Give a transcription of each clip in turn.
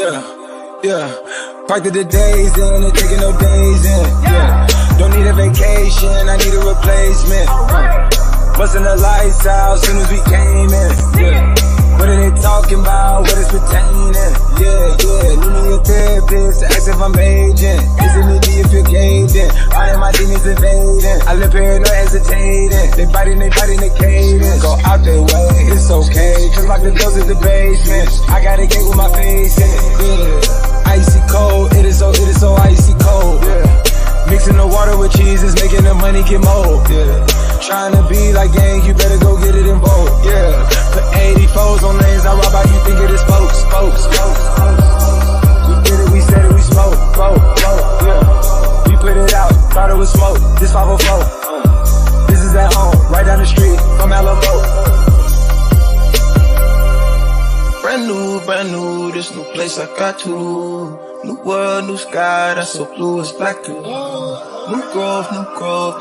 Yeah. Parked the days in and taking no days in. Yeah. Don't need a vacation, I need a replacement. Busting the lights out soon as we came in. Yeah. What are they talking about? What is pertaining? Yeah. Need me a therapist, ask if I'm aging. Is it me if you're caved in? All of my demons invading. I live here, no hesitating. They biting the cadence. Go out their way, it's okay. Just like the doors in the basement. I got a gate with my face in. Yeah. Icy cold, it is so icy cold. Yeah. Mixing the water with cheese is making the money get mold. Yeah. Trying to be like gang, you better go get it in vogue. Yeah. Put 84s on lanes, I rob out, you think it is spokes. We did it, we said it, we smoke. Yeah. We put it out, thought it was smoke. This 504. This is at home, right down the street from Alamo. Brand new, this new place I got to. New world, new sky, that's so blue, it's black too. New growth,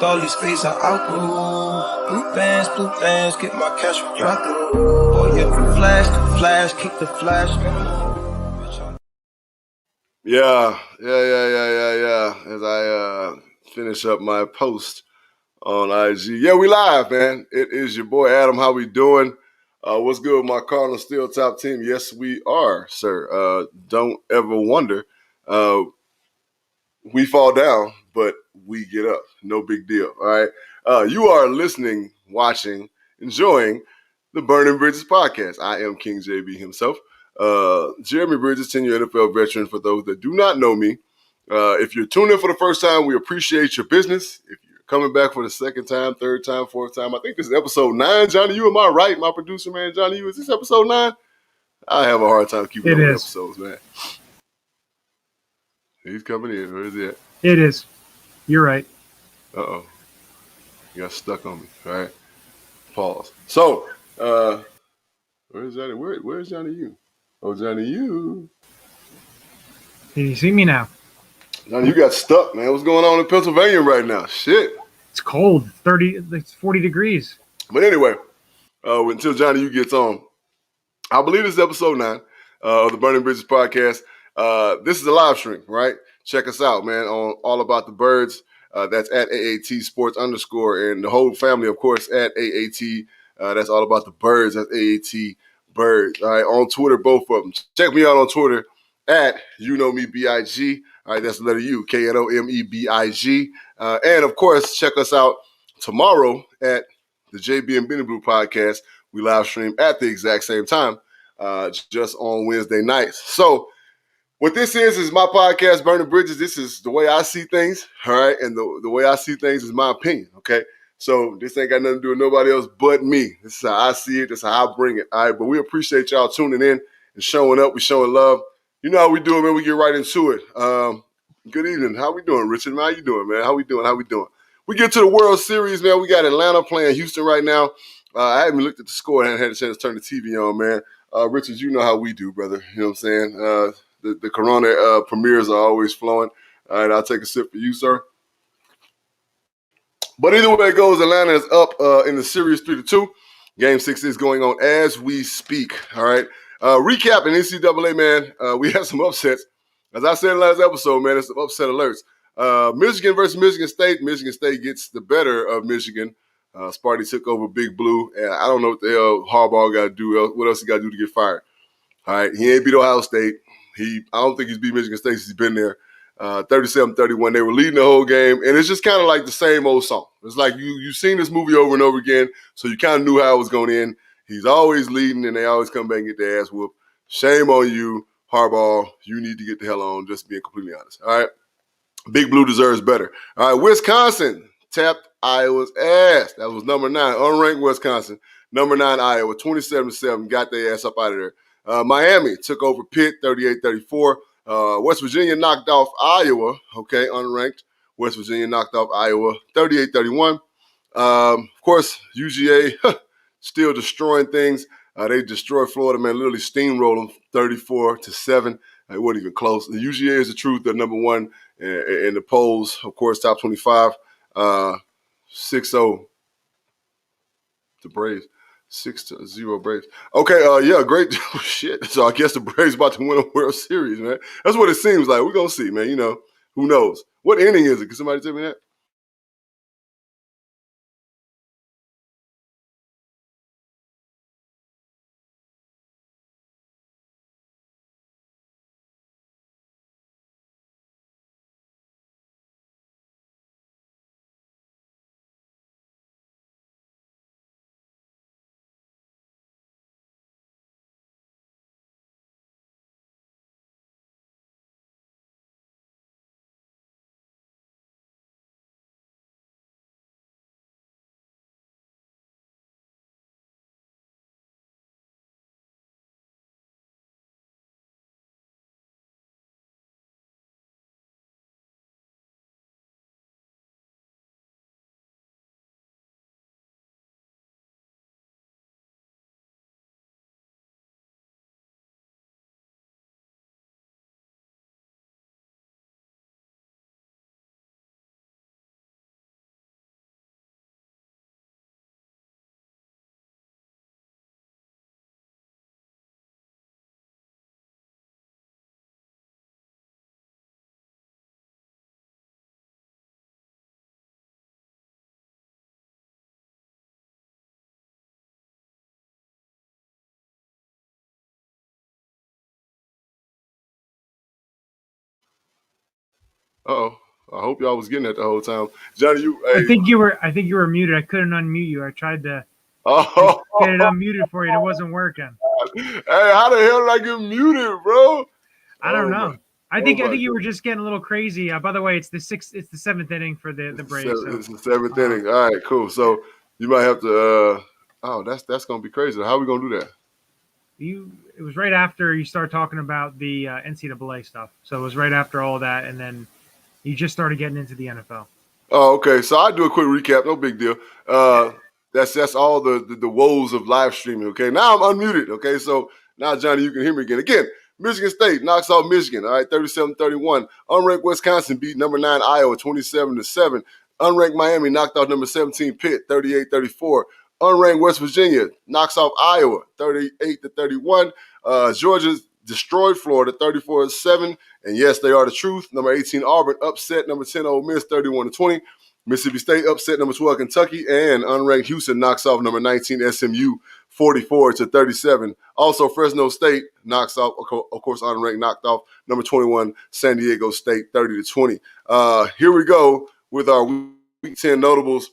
all these space I outgrew. Blue bands, get my cash from drop through. Oh yeah, the flash, kick the flash. Yeah. As I finish up my post on IG. Yeah, we live, man. It is your boy Adam. How we doing? What's good with my Cardinals still top team? Yes, we are, sir. Don't ever wonder. We fall down, but we get up. No big deal, all right? You are listening, watching, enjoying the Burning Bridges podcast. I am King JB himself. Jeremy Bridges, 10-year NFL veteran for those that do not know me. If you're tuning in for the first time, we appreciate your business. If you're coming back for the second time, third time, fourth time, I think this is episode 9. Johnny, you am I right? My producer, man, Johnny, you, is this episode 9? I have a hard time keeping up with episodes, man. He's coming in. Where is he at? It is. You're right. Uh-oh. You got stuck on me. All right. Pause. So, where's Johnny? Where's Johnny U? Oh, Johnny U. Can you see me now? Johnny, you got stuck, man. What's going on in Pennsylvania right now? Shit. It's cold. It's 40 degrees. But anyway, until Johnny U gets on, I believe this is episode 9 of the Burning Bridges podcast. This is a live stream, right? Check us out, man, on All About the Birds. That's at AAT Sports _, and the whole family, of course, at AAT. That's All About the Birds. That's AAT Birds. All right, on Twitter, both of them. Check me out on Twitter at YouKnowMeBIG. All right, that's the letter U, KNOMEBIG. And, of course, check us out tomorrow at the JB and Benny Blue podcast. We live stream at the exact same time, just on Wednesday nights. So, what this is my podcast, Burning Bridges. This is the way I see things, all right? And the way I see things is my opinion, okay? So this ain't got nothing to do with nobody else but me. This is how I see it. This is how I bring it, all right? But we appreciate y'all tuning in and showing up. We showing love. You know how we do it, man. We get right into it. Good evening. How we doing, Richard? How you doing, man? How we doing? We get to the World Series, man. We got Atlanta playing Houston right now. I haven't looked at the score. I haven't had a chance to turn the TV on, man. Richard, you know how we do, brother. You know what I'm saying? The Corona premieres are always flowing. All right, I'll take a sip for you, sir. But either way it goes, Atlanta is up in the series 3-2. Game 6 is going on as we speak. All right. Recapping NCAA, man, we had some upsets. As I said in the last episode, man, it's some upset alerts. Michigan versus Michigan State. Michigan State gets the better of Michigan. Sparty took over Big Blue, and I don't know what the hell Harbaugh got to do. What else he got to do to get fired? All right, he ain't beat Ohio State. I don't think he's beat Michigan State since he's been there. 37-31. They were leading the whole game, and it's just kind of like the same old song. It's like you've seen this movie over and over again, so you kind of knew how it was going to end. He's always leading, and they always come back and get their ass whooped. Shame on you, Harbaugh. You need to get the hell on, just being completely honest. All right? Big Blue deserves better. All right, Wisconsin tapped Iowa's ass. That was number 9, unranked Wisconsin. Number 9, Iowa, 27-7, got their ass up out of there. Miami took over Pitt, 38-34. West Virginia knocked off Iowa, okay, unranked. West Virginia knocked off Iowa, 38-31. Of course, UGA still destroying things. They destroyed Florida, man, literally steamrolled them 34-7. It wasn't even close. The UGA is the truth. They're number 1 in the polls, of course, top 25. 6-0. The Braves. 6-0 Braves. Okay, yeah, great shit. So I guess the Braves about to win a World Series, man. That's what it seems like. We're gonna see, man. You know, who knows? What inning is it? Can somebody tell me that? Uh-oh. I hope y'all was getting that the whole time. Johnny, you, I hey. think you were. I think you were muted. I couldn't unmute you. I tried to Oh, get it unmuted for you. It wasn't working. hey, how the hell did I get muted, bro? I don't Oh know. my, I oh think my you were just getting a little crazy. By the way, it's the sixth. It's the seventh inning for the Braves. So It's the seventh uh, inning. All right, cool. So you might have to. Oh, that's gonna be crazy. How are we gonna do that? it was right after you started talking about the NCAA stuff. So it was right after all that, and then you just started getting into the NFL. Oh, okay. So I'll do a quick recap. No big deal. That's all the woes of live streaming. Okay. Now I'm unmuted. Okay. So now, Johnny, you can hear me again. Again, Michigan State knocks off Michigan. All right, 37-31. Unranked Wisconsin beat number 9 Iowa 27-7. Unranked Miami knocked off number 17 Pitt 38-34. Unranked West Virginia knocks off Iowa 38-31. Georgia destroyed Florida 34-7. And yes, they are the truth. Number 18, Auburn upset number 10, Ole Miss, 31-20. Mississippi State upset number 12, Kentucky. And unranked Houston knocks off number 19, SMU, 44-37. Also, Fresno State knocks off, of course, unranked, knocked off number 21, San Diego State, 30-20. Here we go with our Week 10 notables.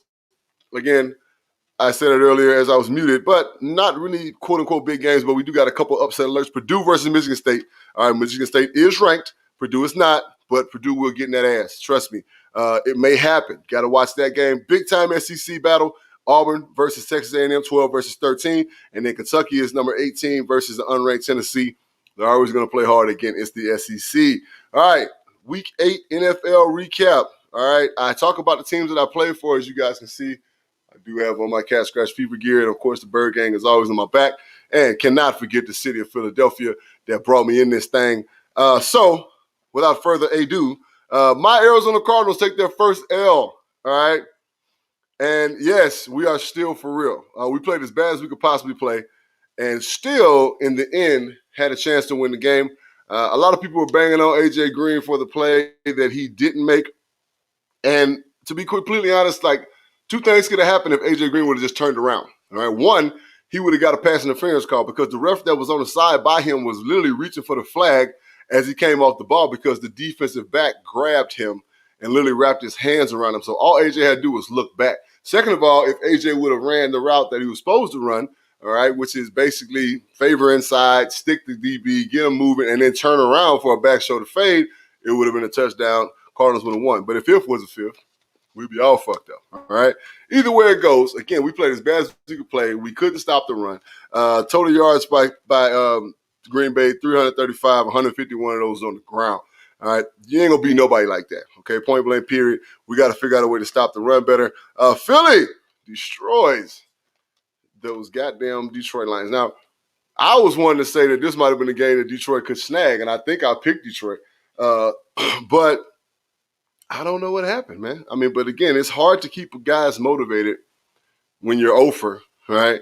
Again, I said it earlier as I was muted, but not really quote-unquote big games, but we do got a couple upset alerts. Purdue versus Michigan State. All right, Michigan State is ranked. Purdue is not, but Purdue will get in that ass. Trust me. It may happen. Got to watch that game. Big-time SEC battle. Auburn versus Texas A&M, 12 versus 13. And then Kentucky is number 18 versus the unranked Tennessee. They're always going to play hard again. It's the SEC. All right, Week 8 NFL recap. All right, I talk about the teams that I play for, as you guys can see. I do have on my Cat Scratch Fever gear, and of course, the Bird Gang is always on my back. And cannot forget the city of Philadelphia that brought me in this thing. So, without further ado, my Arizona Cardinals take their first L. All right, and yes, we are still for real. We played as bad as we could possibly play, and still, in the end, had a chance to win the game. A lot of people were banging on AJ Green for the play that he didn't make, and to be completely honest, like, two things could have happened if AJ Green would have just turned around. All right, one, he would have got a pass interference call because the ref that was on the side by him was literally reaching for the flag as he came off the ball because the defensive back grabbed him and literally wrapped his hands around him. So all AJ had to do was look back. Second of all, if AJ would have ran the route that he was supposed to run, all right, which is basically favor inside, stick the DB, get him moving, and then turn around for a back shoulder fade, it would have been a touchdown. Cardinals would have won. But if fifth was a fifth, we'd be all fucked up, all right? Either way it goes, again, we played as bad as we could play. We couldn't stop the run. Total yards by Green Bay, 335, 151 of those on the ground. All right, you ain't going to beat nobody like that, okay? Point blank, period. We got to figure out a way to stop the run better. Philly destroys those goddamn Detroit Lions. Now, I was wanting to say that this might have been a game that Detroit could snag, and I think I picked Detroit. But I don't know what happened, man. But again, it's hard to keep guys motivated when you're over, right?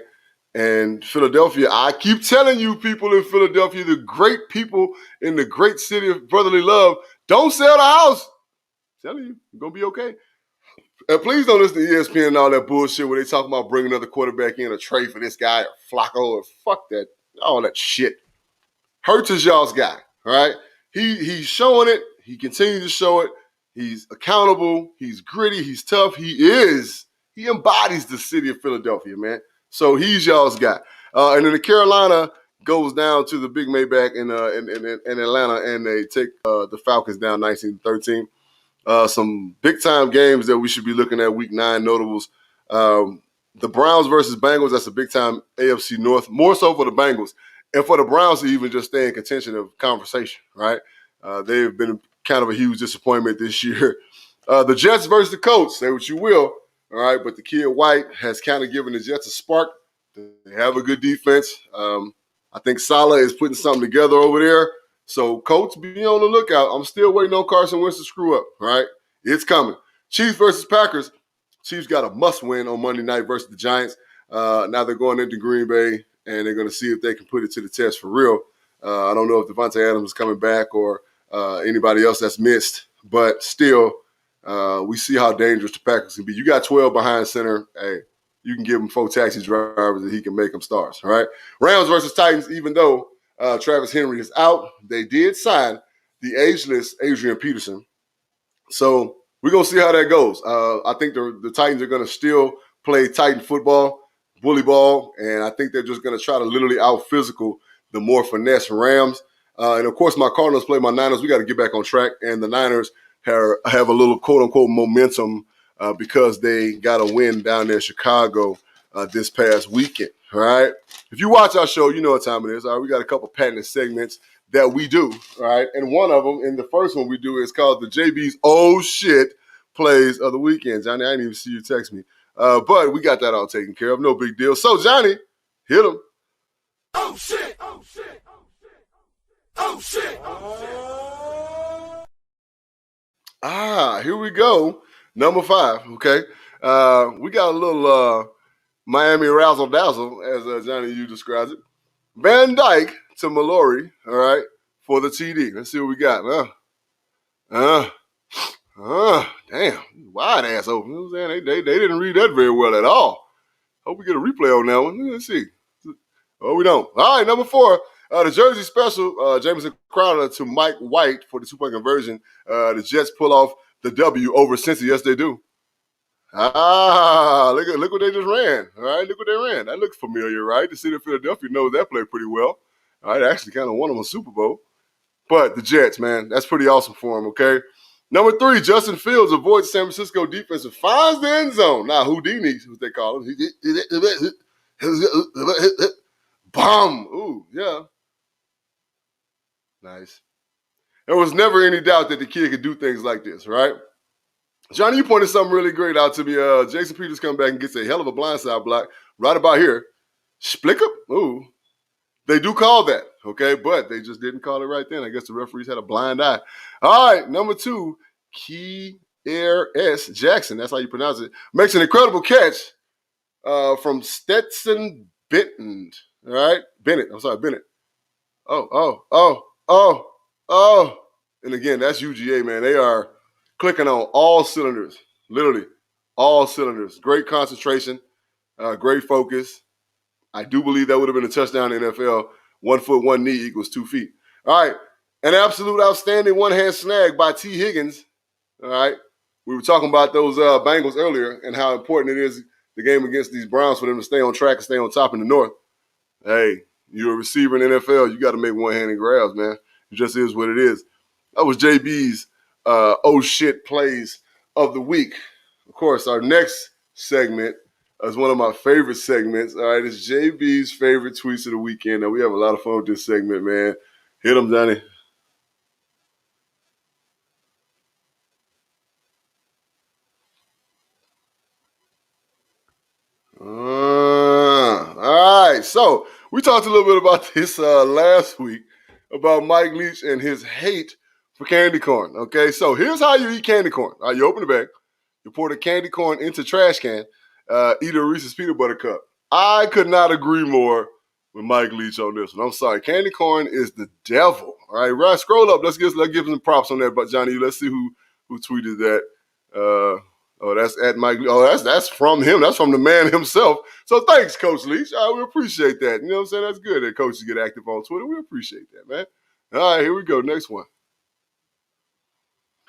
And Philadelphia, I keep telling you people in Philadelphia, the great people in the great city of brotherly love, don't sell the house. I'm telling you, you're going to be okay. And please don't listen to ESPN and all that bullshit where they talk about bringing another quarterback in, a trade for this guy, or Flacco, or fuck that, all that shit. Hurts is y'all's guy, all right? He's showing it. He continues to show it. He's accountable. He's gritty. He's tough. He embodies the city of Philadelphia, man. So he's y'all's guy. And then the Carolina goes down to the Big Maybach in Atlanta, and they take the Falcons down 19-13. Some big-time games that we should be looking at Week 9 notables. The Browns versus Bengals, that's a big-time AFC North, more so for the Bengals. And for the Browns to even just stay in contention of conversation, right? They've been kind of a huge disappointment this year. The Jets versus the Colts, say what you will, all right? But the kid White has kind of given the Jets a spark. They have a good defense. I think Saleh is putting something together over there. So, Colts, be on the lookout. I'm still waiting on Carson Wentz to screw up, all right? It's coming. Chiefs versus Packers. Chiefs got a must-win on Monday night versus the Giants. Now they're going into Green Bay, and they're going to see if they can put it to the test for real. I don't know if Devontae Adams is coming back or anybody else that's missed, but still, we see how dangerous the Packers can be. You got 12 behind center. Hey, you can give him 4 taxi drivers and he can make them stars, all right? Rams versus Titans, even though Travis Henry is out, they did sign the ageless Adrian Peterson. So we're going to see how that goes. I think the Titans are going to still play Titan football, bully ball, and I think they're just going to try to literally out-physical the more finesse Rams. And, of course, my Cardinals play my Niners. We got to get back on track, and the Niners have a little quote-unquote momentum because they got a win down there in Chicago this past weekend, all right? If you watch our show, you know what time it is. All right, we got a couple patented segments that we do, all right? And one of them, and the first one we do, is called the JB's Oh Shit Plays of the Weekend. Johnny, I didn't even see you text me. But we got that all taken care of. No big deal. So, Johnny, hit him. Oh, shit. Oh, shit. Oh, shit. Oh, shit. Oh, shit. Here we go. Number 5, okay? We got a little Miami razzle-dazzle, as Johnny, you describes it. Van Dyke to Mallory, all right, for the TD. Let's see what we got. Damn, wide ass open. You know what I'm saying? They didn't read that very well at all. Hope we get a replay on that one. Let's see. Oh, we don't. All right, number 4, the Jersey special, Jameson Crowder to Mike White for the 2-point conversion. The Jets pull off the W over Cincy. Yes, they do. Look what they just ran. All right, look what they ran. That looks familiar, right? The city of Philadelphia knows that play pretty well. All right, they actually kind of won them a Super Bowl. But the Jets, man, that's pretty awesome for them, okay? Number 3, Justin Fields avoids San Francisco defense and finds the end zone. Now, Houdini, what they call him. Bomb. Ooh, yeah. Nice. There was never any doubt that the kid could do things like this, right? Johnny, you pointed something really great out to me. Jason Peters comes back and gets a hell of a blindside block right about here. Splick up. Ooh. They do call that, okay? But they just didn't call it right then. I guess the referees had a blind eye. All right, number 2, Kier S. Jackson, that's how you pronounce it, makes an incredible catch from Stetson Bennett. All right? Bennett. Oh. And again, that's UGA, man. They are clicking on all cylinders, literally all cylinders. Great concentration, great focus. I do believe that would have been a touchdown in the NFL. 1 foot, 1 knee equals 2 feet. All right, an absolute outstanding one-hand snag by T. Higgins. All right, we were talking about those Bengals earlier and how important it is, the game against these Browns, for them to stay on track and stay on top in the North. Hey, you're a receiver in the NFL. You got to make one-handed grabs, man. It just is what it is. That was JB's oh shit plays of the week. Of course, our next segment is one of my favorite segments. All right, it's JB's favorite tweets of the weekend. Now, we have a lot of fun with this segment, man. Hit him, Johnny. All right, so we talked a little bit about this last week about Mike Leach and his hate for candy corn. Okay, so here's how you eat candy corn. You open the bag, you pour the candy corn into trash can, eat a Reese's peanut butter cup. I could not agree more with Mike Leach on this one. I'm sorry. Candy corn is the devil. All right, right. Scroll up. Let's give some props on that. But Johnny, let's see who tweeted that. That's at Mike. Oh, that's from him. That's from the man himself. So thanks, Coach Leach. We appreciate that. You know what I'm saying? That's good that coaches get active on Twitter. We appreciate that, man. All right, here we go. Next one.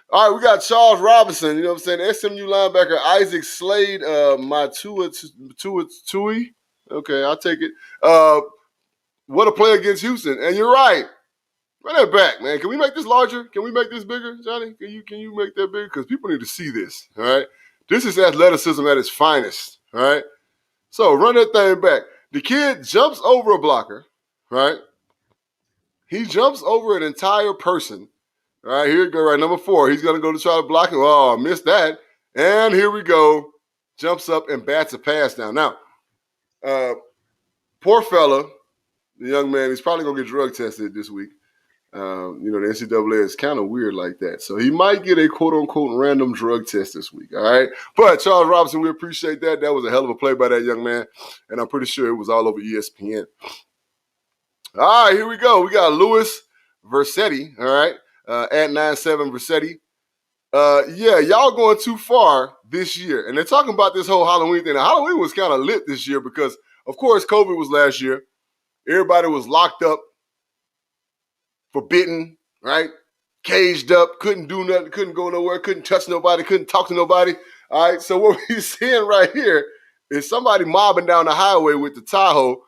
All right, we got Charles Robinson. You know what I'm saying? SMU linebacker Isaac Slade, Tui. Okay, I'll take it. What a play against Houston. And you're right. Run that back, man. Can we make this larger? Can we make this bigger, Johnny? Can you make that bigger? Because people need to see this, all right? This is athleticism at its finest, all right? So run that thing back. The kid jumps over a blocker, right? He jumps over an entire person. All right, here we go, right, number 4. He's going to go to try to block him. Oh, missed that. And here we go. Jumps up and bats a pass down. Now, poor fella, the young man, he's probably going to get drug tested this week. The NCAA is kind of weird like that. So he might get a quote-unquote random drug test this week, all right? But Charles Robinson, we appreciate that. That was a hell of a play by that young man, and I'm pretty sure it was all over ESPN. All right, here we go. We got Louis Versetti, all right, at 9-7 Versetti. Y'all going too far this year. And they're talking about this whole Halloween thing. Now, Halloween was kind of lit this year because, of course, COVID was last year. Everybody was locked up, forbidden, right? Caged up, couldn't do nothing, couldn't go nowhere, couldn't touch nobody, couldn't talk to nobody. All right, so what we're seeing right here is somebody mobbing down the highway with the Tahoe.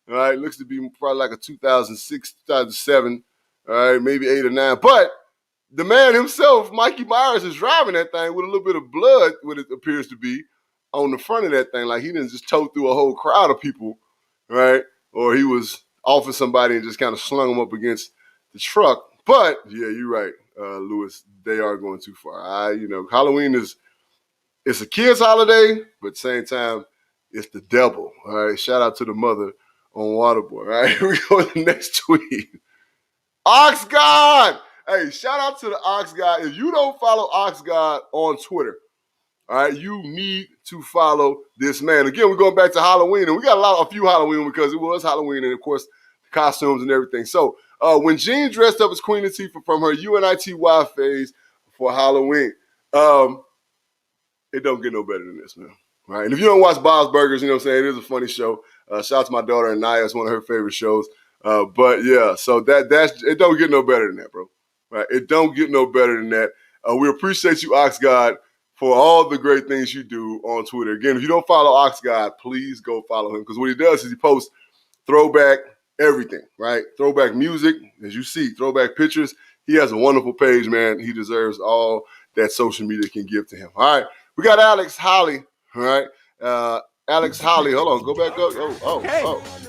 All right, looks to be probably like a 2006, 2007, all right, maybe 8 or 9. But the man himself, Mikey Myers, is driving that thing with a little bit of blood, what it appears to be, on the front of that thing. Like he didn't just tow through a whole crowd of people, right? Or he was off of somebody and just kind of slung them up against the truck. But, yeah, you're right, Lewis. They are going too far. Halloween it's a kid's holiday, but at the same time, it's the devil. All right, shout out to the mother on Waterboy. All right, here we go to the next tweet. Ox God! Hey, shout out to the Ox God. If you don't follow Ox God on Twitter, all right, you need to follow this man. Again, we're going back to Halloween, and we got a few Halloween because it was Halloween, and of course, the costumes and everything. So, when Jean dressed up as Queen Latifah from her UNITY phase for Halloween, it don't get no better than this, man. Right? And if you don't watch Bob's Burgers, you know what I'm saying, it is a funny show. Shout out to my daughter, Anaya. It's one of her favorite shows. But yeah, so that's it don't get no better than that, bro. Right? It don't get no better than that. We appreciate you, Ox God, for all the great things you do on Twitter. Again, if you don't follow Ox God, please go follow him, because what he does is he posts throwback everything, right? Throwback music, as you see, throwback pictures. He has a wonderful page, man. He deserves all that social media can give to him. All right, we got Alex Holly, all right? Alex Holly, hold on, go back up. Hey,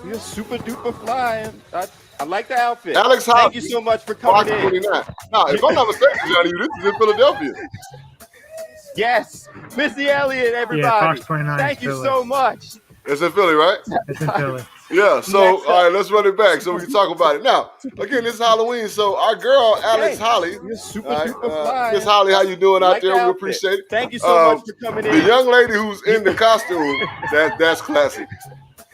you're super duper fly. I like the outfit. Alex Holly. Thank you so much for coming in. 29. Now, if I'm not mistaken, Johnny, this is in Philadelphia. Yes, Missy Elliott, everybody. Yeah, Fox 29. Thank you Philly. so much. It's in Philly, right? It's in Philly. Yeah, so, all right, let's run it back so we can talk about it. Now, again, this is Halloween, so our girl, Alex Holly. You're super duper fly. Miss Holly, how you doing out there? We appreciate it. Thank you so much for coming in. The young lady who's in the costume, that's classic.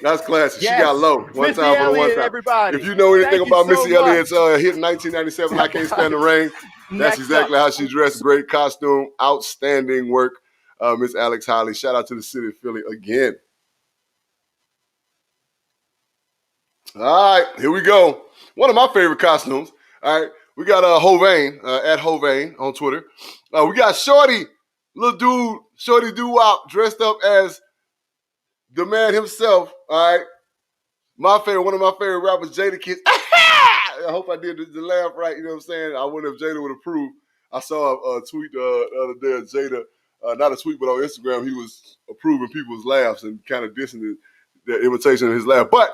That's classic. Yes. She got low. One Missy time for the one Elliott, time. everybody. If you know anything Thank you about so Missy much. Elliott's hit in 1997, I Can't Stand the Rain, that's Next exactly up. how she dressed. Great costume, outstanding work. Miss Alex Holly. Shout out to the city of Philly again. All right, here we go. One of my favorite costumes. All right, we got Hovain, at Hovain on Twitter. We got Shorty, little dude, Shorty Doo-Wop, dressed up as the man himself. All right, one of my favorite rappers, Jada Kiss. I hope I did the laugh right. You know what I'm saying? I wonder if Jada would approve. I saw a tweet the other day of Jada, not a tweet, but on Instagram, he was approving people's laughs and kind of dissing the imitation of his laugh. But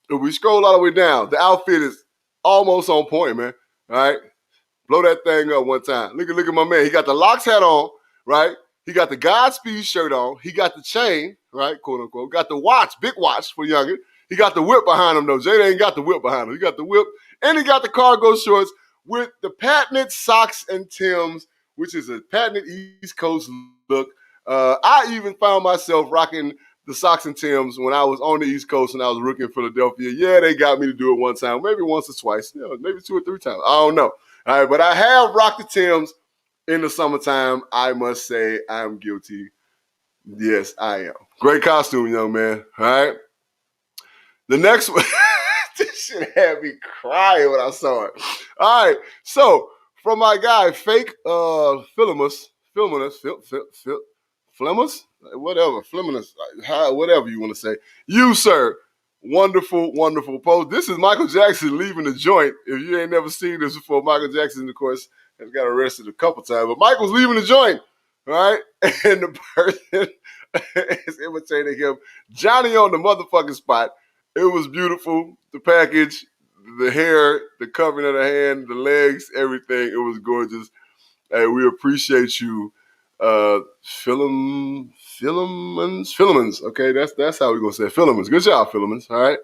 if we scroll all the way down, the outfit is almost on point, man. All right? Blow that thing up one time. Look at my man. He got the locks hat on, right? He got the Godspeed shirt on. He got the chain, right, quote unquote. Got the watch, big watch for younger. He got the whip behind him, though. Jada ain't got the whip behind him. He got the whip, and he got the cargo shorts with the patented socks and Timbs, which is a patented East Coast look. I even found myself rocking the Sox and Tims when I was on the East Coast and I was rookie in Philadelphia. Yeah, they got me to do it one time, maybe once or twice, maybe 2 or 3 times. I don't know. All right, but I have rocked the Tims in the summertime. I must say I'm guilty. Yes, I am. Great costume, young man. All right. The next one, this shit had me crying when I saw it. All right, so from my guy, Fake Filimus, whatever you want to say. You, sir, wonderful, wonderful post. This is Michael Jackson leaving the joint. If you ain't never seen this before, Michael Jackson, of course, has got arrested a couple times, but Michael's leaving the joint, all right? And the person is imitating him. Johnny on the motherfucking spot. It was beautiful. The package, the hair, the covering of the hand, the legs, everything. It was gorgeous. Hey, we appreciate you, Philemons. Okay, that's how we're gonna say it. Philemons. Good job, Philemons. All right,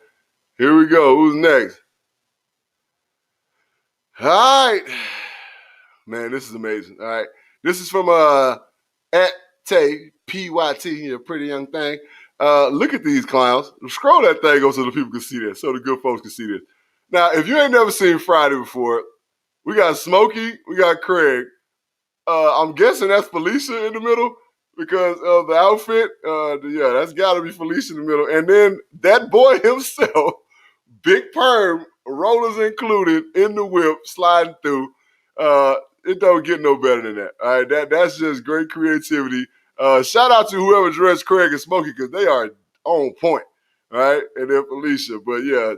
here we go. Who's next? All right, man, this is amazing. All right, this is from at Tay PYT, a pretty young thing. Look at these clowns. Scroll that thing up so the people can see this, so the good folks can see this. Now, if you ain't never seen Friday before, we got Smokey, we got Craig. I'm guessing that's Felicia in the middle because of the outfit. Yeah, that's got to be Felicia in the middle. And then that boy himself, Big Perm, rollers included, in the whip, sliding through. It don't get no better than that. All right, that's just great creativity. Shout out to whoever dressed Craig and Smokey because they are on point, all right? And then Felicia, but yeah,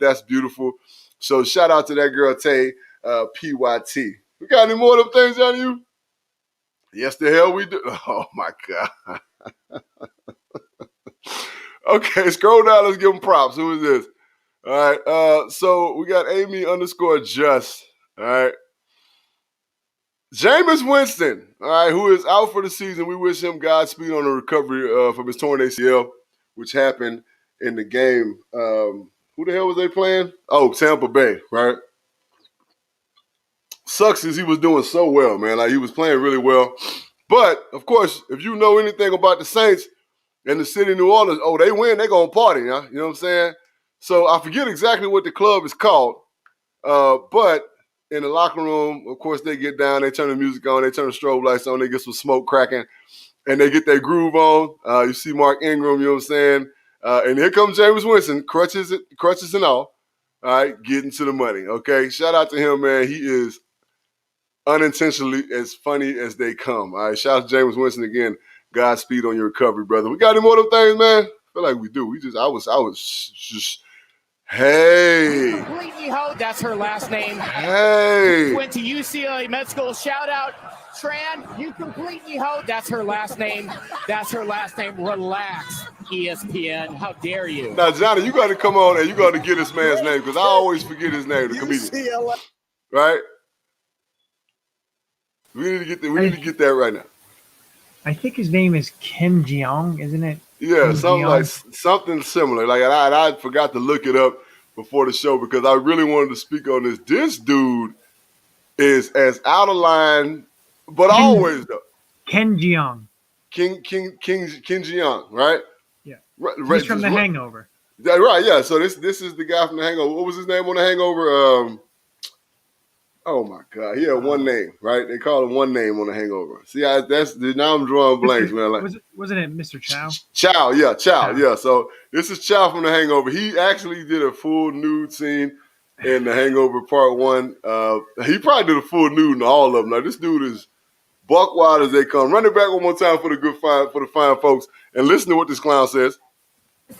that's beautiful. So shout out to that girl Tay, PYT. We got any more of them things on you? Yes, the hell we do. Oh my God. Okay, scroll down. Let's give them props. Who is this? All right. So we got Amy _Just. All right. Jameis Winston, all right, who is out for the season. We wish him Godspeed on the recovery from his torn ACL, which happened in the game. Who the hell was they playing? Oh, Tampa Bay, right? Sucks as he was doing so well, man. Like, he was playing really well. But, of course, if you know anything about the Saints and the city of New Orleans, oh, they win, they're going to party, huh? You know what I'm saying? So I forget exactly what the club is called, but in the locker room, of course, they get down, they turn the music on, they turn the strobe lights on, they get some smoke cracking, and they get their groove on. You see Mark Ingram, you know what I'm saying? And here comes Jameis Winston, crutches and all right, getting to the money, okay? Shout out to him, man. He is unintentionally as funny as they come, all right? Shout out to Jameis Winston again. Godspeed on your recovery, brother. We got any more of them things, man? I feel like we do. I was just... Hey. Completely Ho, that's her last name. Hey. Went to UCLA Med School. Shout out, Tran. You completely Ho, that's her last name. That's her last name. Relax, ESPN. How dare you? Now, Johnny, you got to come on and you got to get this man's name because I always forget his name, the comedian. UCLA. Right? We need to get that right now. I think his name is Kim Jeong, isn't it? Yeah, something similar. Like, and I forgot to look it up before the show because I really wanted to speak on this. This dude is as out of line, but always though. Ken Jeong. King Jeong, right? Yeah. Right, He's from The Hangover. Right, yeah. So this is the guy from The Hangover. What was his name on The Hangover? Oh my God, he had one name, right? They call him one name on The Hangover. See, now I'm drawing blanks, man. Like, wasn't it Mr. Chow? Chow, yeah. So this is Chow from The Hangover. He actually did a full nude scene in The Hangover Part 1. He probably did a full nude in all of them. Now this dude is buck wild as they come. Run it back one more time for the fine folks, and listen to what this clown says.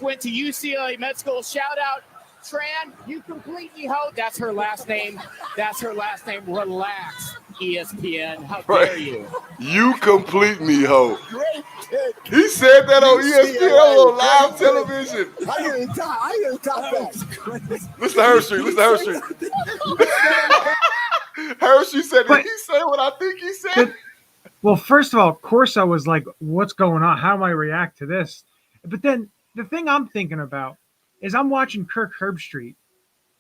Went to UCLA Med School. Shout out, Tran. You completely Ho, that's her last name. That's her last name. Relax, ESPN. How dare you? You complete me, ho. Great pick. He said that on ESPN on live television. I didn't top that. Listen to Hershey. Hershey said, did he say what I think he said? Well, first of course I was like, what's going on? How do I react to this? But then the thing I'm thinking about is I'm watching Kirk Herbstreit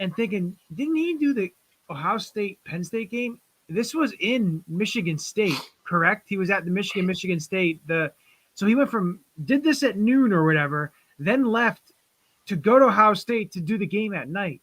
and thinking, didn't he do the Ohio State-Penn State game? This was in Michigan State, correct? He was at the Michigan State. The So he did this at noon or whatever, then left to go to Ohio State to do the game at night.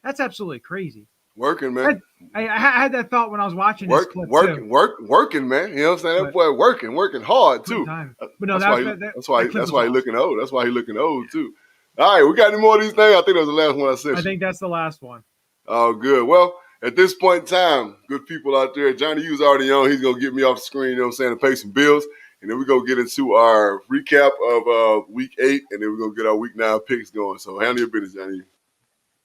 That's absolutely crazy. Working, man. I had that thought when I was watching this clip too. Working, man. You know what I'm saying? That boy working hard too. But no, that's why he's looking old. That's why he's looking old too. All right, we got any more of these things? I think that was the last one I sent you. I think that's the last one. Oh, good. Well, at this point in time, good people out there, Johnny U's already on. He's going to get me off the screen, you know what I'm saying, to pay some bills. And then we're going to get into our recap of Week 8, and then we're going to get our Week 9 picks going. So handle your business, Johnny.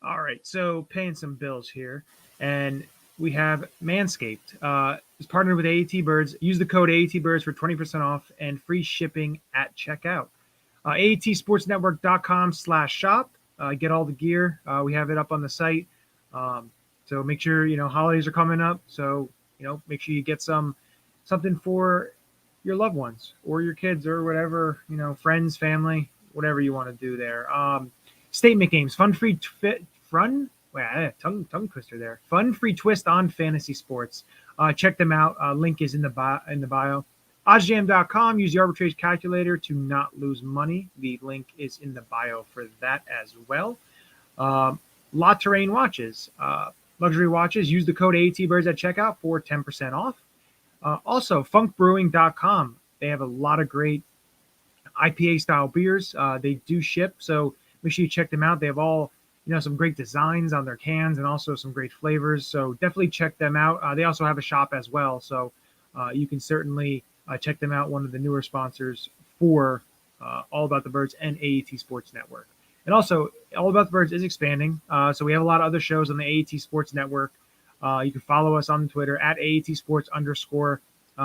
All right, so paying some bills here. And we have Manscaped. It's partnered with AAT Birds. Use the code AAT Birds for 20% off and free shipping at checkout. AATSportsNetwork.com/shop. Get all the gear. We have it up on the site. So make sure, holidays are coming up. So, make sure you get something for your loved ones or your kids or whatever, friends, family, whatever you want to do there. Statement games, tongue twister there. Fun free twist on fantasy sports. Check them out. Link is in the bio. OddsJam.com. Use the Arbitrage Calculator to not lose money. The link is in the bio for that as well. La Terrain watches. Luxury watches. Use the code AATBirds at checkout for 10% off. Also, funkbrewing.com. They have a lot of great IPA-style beers. They do ship, so make sure you check them out. They have all, some great designs on their cans and also some great flavors. So definitely check them out. They also have a shop as well, so you can certainly check them out. One of the newer sponsors for All About the Birds and AAT Sports Network. And also, All About the Birds is expanding. So we have a lot of other shows on the AAT Sports Network. You can follow us on Twitter at AAT Sports _.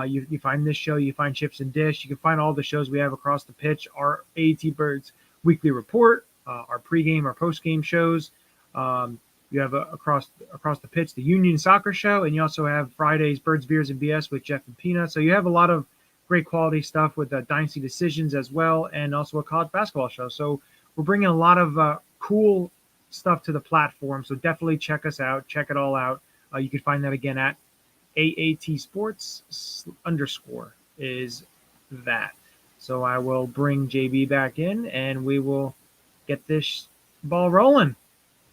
You find this show, you find Chips and Dish. You can find all the shows we have across the pitch. Our AAT Birds Weekly Report, our pregame, our postgame shows. You have across the pitch, the Union Soccer Show, and you also have Fridays Birds, Beers, and BS with Jeff and Peanut. So you have a lot of great quality stuff with Dynasty Decisions as well, and also a college basketball show. So we're bringing a lot of cool stuff to the platform. So definitely check us out. Check it all out. You can find that again at AAT Sports _ is that. So I will bring JB back in, and we will get this ball rolling.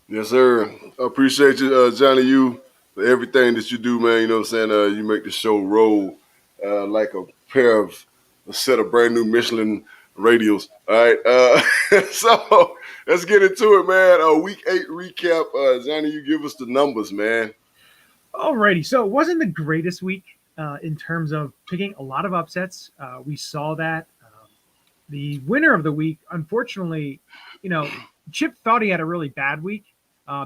Yes, sir. I appreciate you, Johnny U, for everything that you do, man. You know what I'm saying? You make the show roll like a set of brand new Michelin radials. All right. So let's get into it, man. Week 8 recap. Johnny, you give us the numbers, man. Alrighty. So it wasn't the greatest week in terms of picking a lot of upsets. We saw that. The winner of the week, unfortunately, Chip thought he had a really bad week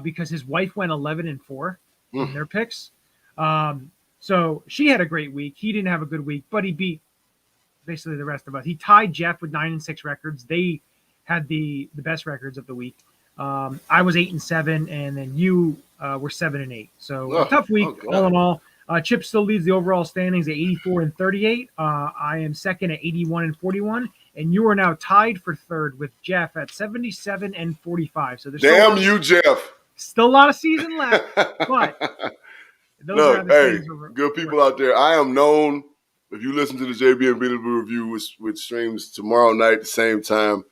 because his wife went 11-4 in their picks. So she had a great week. He didn't have a good week, but he beat basically the rest of us. He tied Jeff with 9-6 records. They had the best records of the week. I was 8-7, and then you were 7-8. So a tough week all in all. Chip still leads the overall standings at 84-38. I am second at 81-41. And you are now tied for third with Jeff at 77-45. So there's damn you, Jeff. Still a lot of season left, but look, hey, good people out there. I am known. If you listen to the JB and Beatles review, which streams tomorrow night at the same time,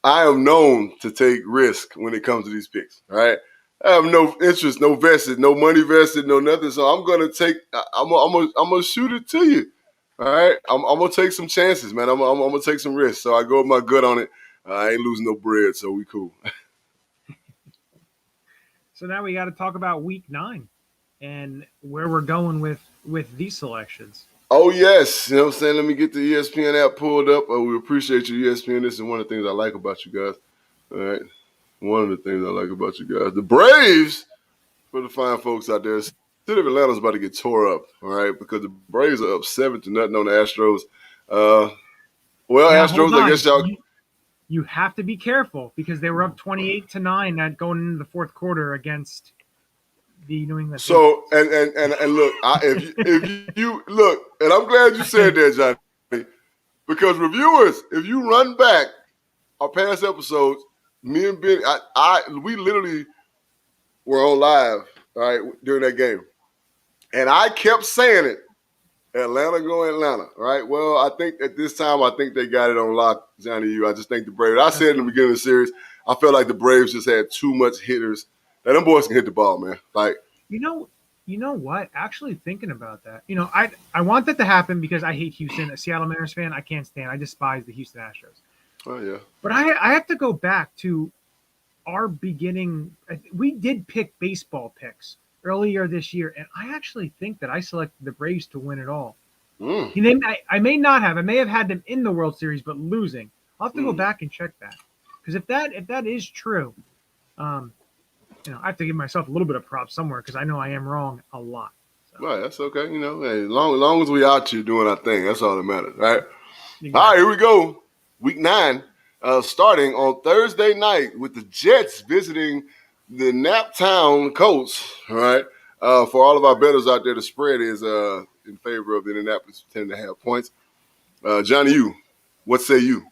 I am known to take risk when it comes to these picks. All right, I have no interest, no vested, no money vested, no nothing. So I'm gonna shoot it to you. All right, I'm gonna take some chances, man. I'm gonna take some risks. So I go with my gut on it. I ain't losing no bread, so we cool. So now we got to talk about Week 9 and where we're going with these selections. Oh yes, you know what I'm saying. Let me get the ESPN app pulled up. We appreciate you, ESPN. This is one of the things I like about you guys. All right, one of the things I like about you guys. The Braves, for the fine folks out there. City of Atlanta's about to get tore up, all right, because the Braves are up 7-0 on the Astros. Astros, I guess y'all. You have to be careful because they were up 28-9 going into the fourth quarter against the New England. So and look, if you look, and I'm glad you said that, Johnny, because reviewers, if you run back our past episodes, me and Ben, we literally were on live, all right, during that game. And I kept saying it Atlanta going Atlanta. All right. Well, I think at this time, I think they got it on lock, Johnny U. I just think the Braves. I said in the beginning of the series, I felt like the Braves just had too much hitters. Now, them boys can hit the ball, man. Like, You know what? Actually thinking about that, I want that to happen because I hate Houston. A Seattle Mariners fan, I can't stand. I despise the Houston Astros. oh yeah, But I have to go back to our beginning. We did pick baseball picks earlier this year, and I actually think that I selected the Braves to win it all. I may not have. I may have had them in the World Series, but losing. I'll have to go back and check that because if that is true, I have to give myself a little bit of props somewhere because I know I am wrong a lot. So. right. That's okay. Hey, as long as we out here doing our thing, that's all that matters, right? Exactly. All right, here we go. Week 9, starting on Thursday night with the Jets visiting the Naptown Colts. All right. For all of our bettors out there, the spread is in favor of the Indianapolis 10.5 points. Johnny, what say you?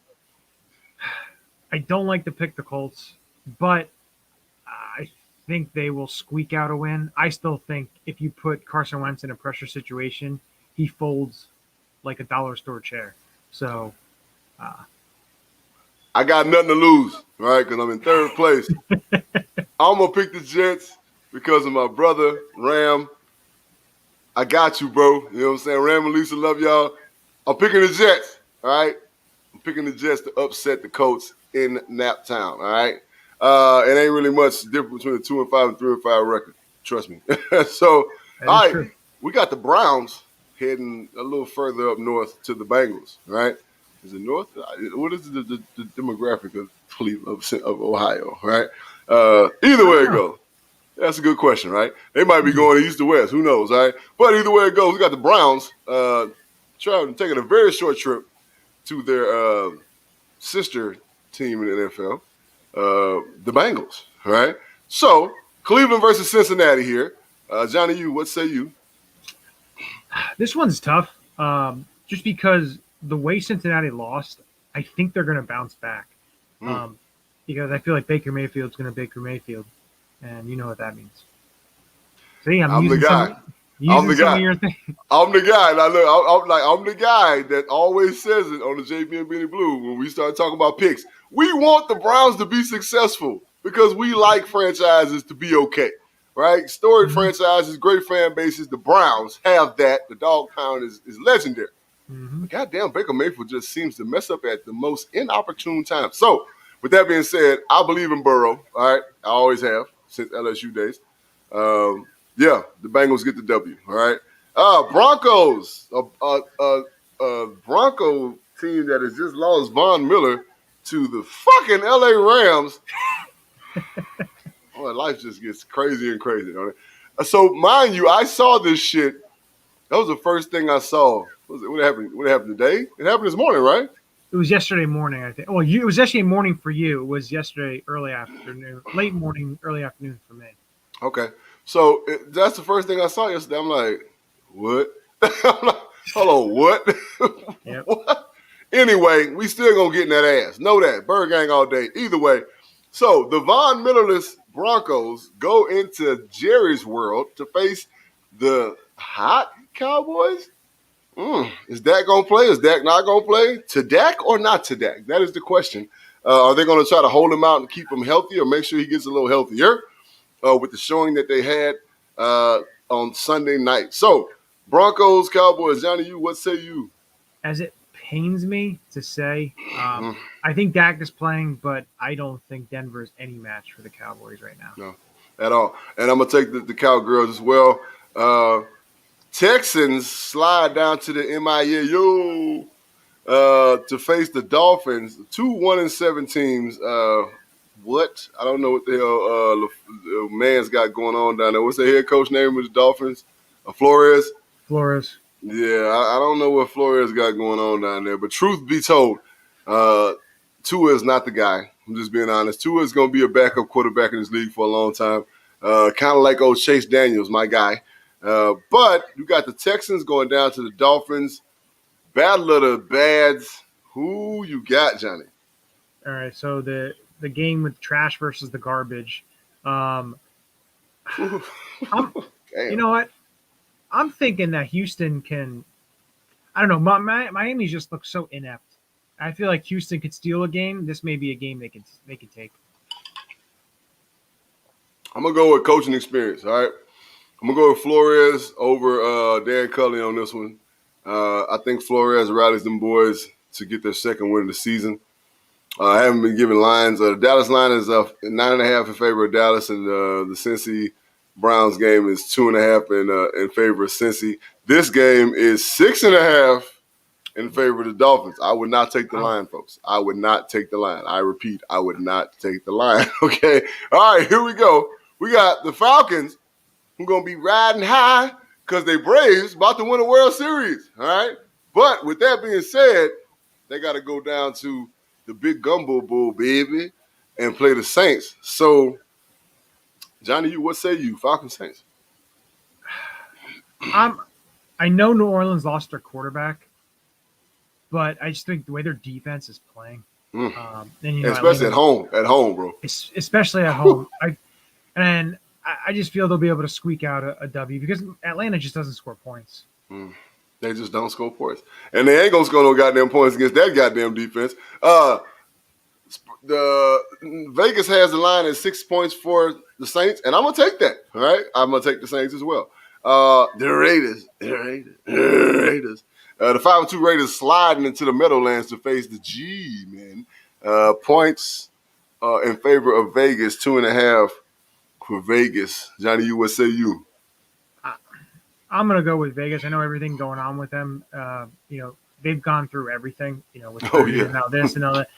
I don't like to pick the Colts, but I think they will squeak out a win. I still think if you put Carson Wentz in a pressure situation, he folds like a dollar store chair. So I got nothing to lose, right? Because I'm in third place. I'm going to pick the Jets because of my brother, Ram. I got you, bro. You know what I'm saying? Ram and Lisa, love y'all. I'm picking the Jets, all right? I'm picking the Jets to upset the Colts in Naptown, all right? It ain't really much difference between the 2-5 and 3-5 record. Trust me. So, all right, true. we got the Browns heading a little further up north to the Bengals, right? Is it north? What is the demographic of Cleveland, of Ohio, right? Either way it goes. That's a good question, right? They might be going east to west. Who knows, all right? But either way it goes, we got the Browns taking a very short trip to their sister team in the NFL, the Bengals, all right? So, Cleveland versus Cincinnati here. Johnny, what say you? This one's tough just because the way Cincinnati lost, I think they're going to bounce back because I feel like Baker Mayfield's going to Baker Mayfield, and you know what that means. See, I'm the guy. I'm the guy. I'm the guy. Now look, I'm the guy that always says it on the JB and Beanie Blue when we start talking about picks. We want the Browns to be successful because we like franchises to be okay, right? Storied franchises, great fan bases. The Browns have that. The dog pound is legendary. But goddamn, Baker Mayfield just seems to mess up at the most inopportune time. So, with that being said, I believe in Burrow. All right, I always have since LSU days. Yeah, the Bengals get the W. All right, Broncos, Bronco team that has just lost Von Miller to the fucking LA Rams. Boy, life just gets crazy and crazy, don't it? So, mind you, I saw this shit. That was the first thing I saw. What happened? What happened today? It happened this morning, right? It was yesterday morning, I think. Well, it was yesterday morning for you. It was yesterday early afternoon, late morning, early afternoon for me. Okay. So that's the first thing I saw yesterday. I'm like, what? I'm like, hold on, what? Yep. What? Anyway, we still going to get in that ass. Know that. Bird gang all day. Either way. So the Von Millerless Broncos go into Jerry's world to face the hot Cowboys. Is Dak going to play? Is Dak not going to play? To Dak or not to Dak? That is the question. Are they going to try to hold him out and keep him healthy or make sure he gets a little healthier with the showing that they had on Sunday night? So, Broncos, Cowboys, Johnny, what say you? As it pains me to say, I think Dak is playing, but I don't think Denver is any match for the Cowboys right now. No, at all. And I'm going to take the Cowgirls as well. Texans slide down to the MIA to face the Dolphins. 2 1-7 teams. What? I don't know what the hell man's got going on down there. What's the head coach name of the Dolphins? Flores? Flores. Yeah, I don't know what Flores got going on down there. But truth be told, Tua is not the guy. I'm just being honest. Tua is going to be a backup quarterback in this league for a long time. Kind of like old Chase Daniels, my guy. But you got the Texans going down to the Dolphins. Battle of the Bads. Who you got, Johnny? All right, so the game with trash versus the garbage. You know what? I'm thinking that Houston can I don't know. Miami just looks so inept. I feel like Houston could steal a game. This may be a game they can take. I'm gonna go with coaching experience. All right, I'm gonna go with Flores over Dan Cully on this one. I think Flores rallies them boys to get their second win of the season. I haven't been given lines. The Dallas line is 9.5 in favor of Dallas, and the Cincy Browns game is 2.5 in favor of Cincy. This game is 6.5 in favor of the Dolphins. I would not take the line, folks. I would not take the line. I repeat, I would not take the line. Okay. All right, here we go. We got the Falcons who are going to be riding high because they Braves about to win a World Series. All right. But with that being said, they got to go down to the big gumbo bowl, baby, and play the Saints. So, Johnny, what say you? Falcons, Saints. I know New Orleans lost their quarterback, but I just think the way their defense is playing, and especially at home, bro. Especially at home, I just feel they'll be able to squeak out a W because Atlanta just doesn't score points. They just don't score points, and they ain't gonna score no goddamn points against that goddamn defense. The Vegas has the line at 6 points for the Saints, and I'm gonna take that. All right, I'm gonna take the Saints as well. The Raiders. The 5-2 Raiders sliding into the Meadowlands to face the G-men. Points in favor of Vegas, 2.5 for Vegas. Johnny, what say you? I'm going to go with Vegas. I know everything going on with them. They've gone through everything, with now this and all that.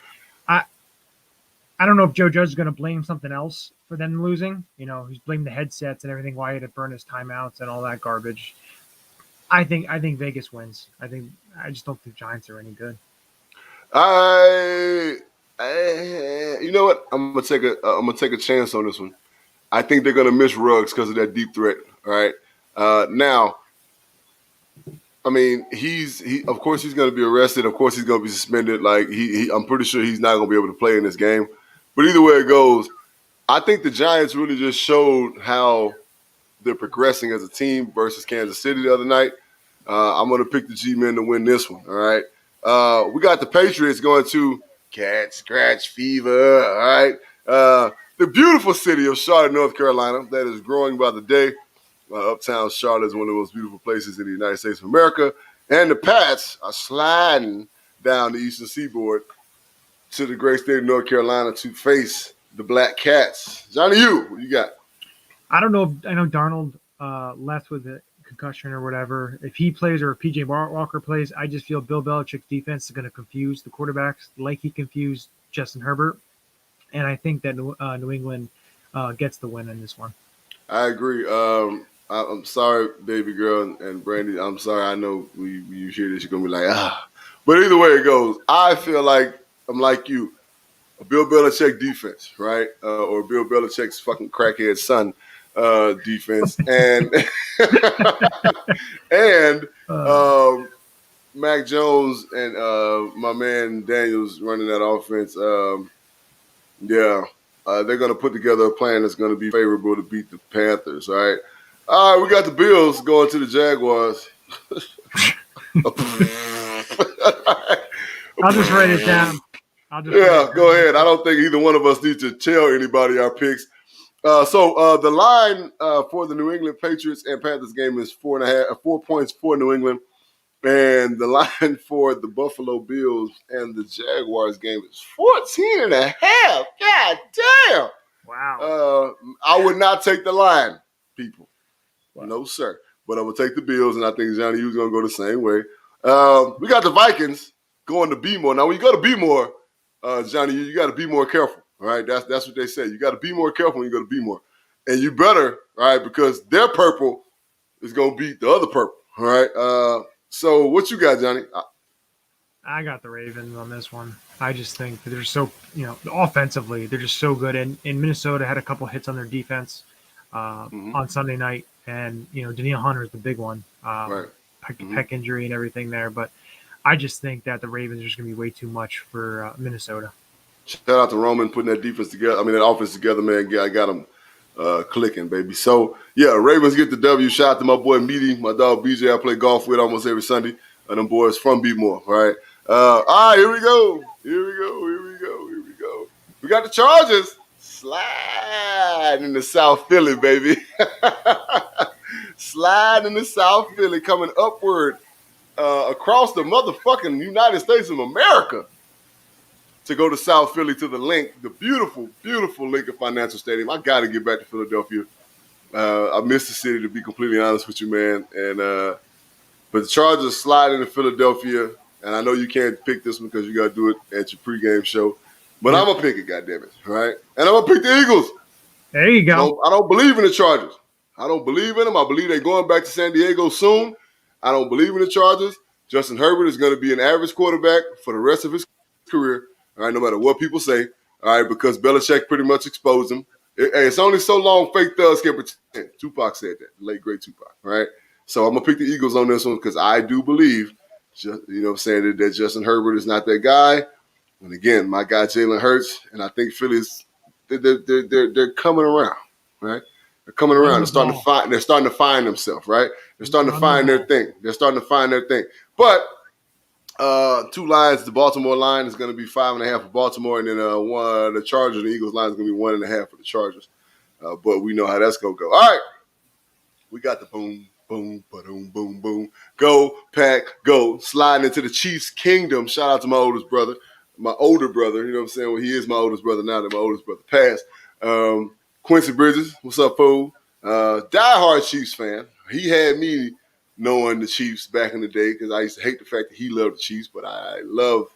I don't know if Joe Judge is going to blame something else for them losing. He's blamed the headsets and everything, why he had to burn his timeouts and all that garbage. I think Vegas wins. I just don't think Giants are any good. You know what? I'm gonna take a chance on this one. I think they're gonna miss Ruggs because of that deep threat. All right. Now, I mean, of course he's gonna be arrested. Of course he's gonna be suspended. Like I'm pretty sure he's not gonna be able to play in this game. But either way it goes, I think the Giants really just showed how they're progressing as a team versus Kansas City the other night. I'm going to pick the G-Men to win this one, all right? We got the Patriots going to cat scratch fever, all right? The beautiful city of Charlotte, North Carolina, that is growing by the day. Uptown Charlotte is one of the most beautiful places in the United States of America. And the Pats are sliding down the eastern seaboard to the great state of North Carolina to face the Black Cats. Johnny, what you got? I don't know. I know Darnold left with a concussion or whatever. If he plays or if PJ Walker plays, I just feel Bill Belichick's defense is going to confuse the quarterbacks like he confused Justin Herbert. And I think that New England gets the win in this one. I agree. I'm sorry, baby girl and Brandy. I'm sorry. I know you hear this, you're going to be like, ah. But either way it goes, I feel like I'm like you. A Bill Belichick defense, right? Or Bill Belichick's fucking crackhead son defense. And Mac Jones and my man Daniels running that offense. They're going to put together a plan that's going to be favorable to beat the Panthers, all right? All right, we got the Bills going to the Jaguars. I'll just write it down. Go ahead. I don't think either one of us needs to tell anybody our picks. So the line for the New England Patriots and Panthers game is 4 points for New England. And the line for the Buffalo Bills and the Jaguars game is 14.5. God damn. Wow. I would not take the line, people. Wow. No, sir. But I'm going to take the Bills, and I think Johnny, you was going to go the same way. We got the Vikings going to B-more. Now, when you go to B-more, Johnny, you got to be more careful, all right? That's what they say. You got to be more careful when you go to B-more. And you better, all right, because their purple is going to beat the other purple, all right? So what you got, Johnny? I got the Ravens on this one. I just think that they're so, offensively, they're just so good. And Minnesota had a couple hits on their defense on Sunday night. And, Danielle Hunter is the big one. Right. Pec injury and everything there. But I just think that the Ravens are just going to be way too much for Minnesota. Shout out to Roman putting that defense together. That offense together, man. I got them clicking, baby. So, yeah, Ravens get the W. Shout out to my boy Meaty, my dog BJ I play golf with almost every Sunday. of them boys from B-More, right? All right, here we go. We got the Chargers sliding into South Philly, baby. Sliding into South Philly, coming upward across the motherfucking United States of America to go to South Philly to the Link, the beautiful, beautiful Lincoln Financial Stadium. I got to get back to Philadelphia. I miss the city, to be completely honest with you, man. And but the Chargers slide into Philadelphia, and I know you can't pick this one because you got to do it at your pregame show. But I'm going to pick it, goddammit, right? And I'm going to pick the Eagles. There you go. I don't believe in the Chargers. I don't believe in them. I believe they're going back to San Diego soon. I don't believe in the Chargers. Justin Herbert is going to be an average quarterback for the rest of his career, all right, no matter what people say, all right, because Belichick pretty much exposed him. It's only so long fake thugs can pretend. Tupac said that, the late, great Tupac, right? So I'm going to pick the Eagles on this one because I do believe, that Justin Herbert is not that guy. And again, my guy Jalen Hurts, and I think Philly's they're coming around, right? They're coming around. They're starting to find themselves, right? They're starting to find their thing. But 2 lines, the Baltimore line is going to be 5.5 for Baltimore, and then the Chargers and the Eagles line is going to be 1.5 for the Chargers. But we know how that's going to go. All right, we got the boom, boom, ba-doom, boom, boom. Go, Pack, go. Sliding into the Chiefs' kingdom. Shout out to my older brother. You know what I'm saying? Well, he is my oldest brother now that my oldest brother passed. Quincy Bridges, what's up, fool? Diehard Chiefs fan. He had me knowing the Chiefs back in the day because I used to hate the fact that he loved the Chiefs, but I love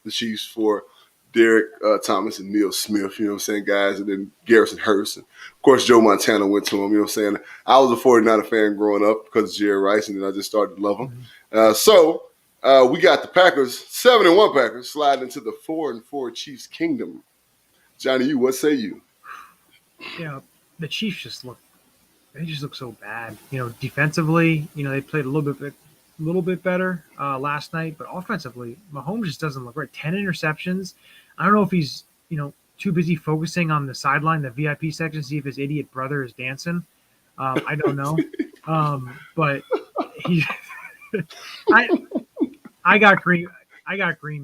the Chiefs for Derek Thomas and Neil Smith, you know what I'm saying, guys, and then Garrison Hurst. And of course, Joe Montana went to him, you know what I'm saying. I was a 49er fan growing up because of Jerry Rice, and then I just started to love him. So we got the Packers, 7-1 Packers, sliding into the 4-4 Chiefs kingdom. Johnny, what say you? The Chiefs just look so bad. Defensively, they played a little bit better last night, but offensively, Mahomes just doesn't look right. 10 interceptions. I don't know if he's, too busy focusing on the sideline, the VIP section, see if his idiot brother is dancing. I don't know. But he I got Green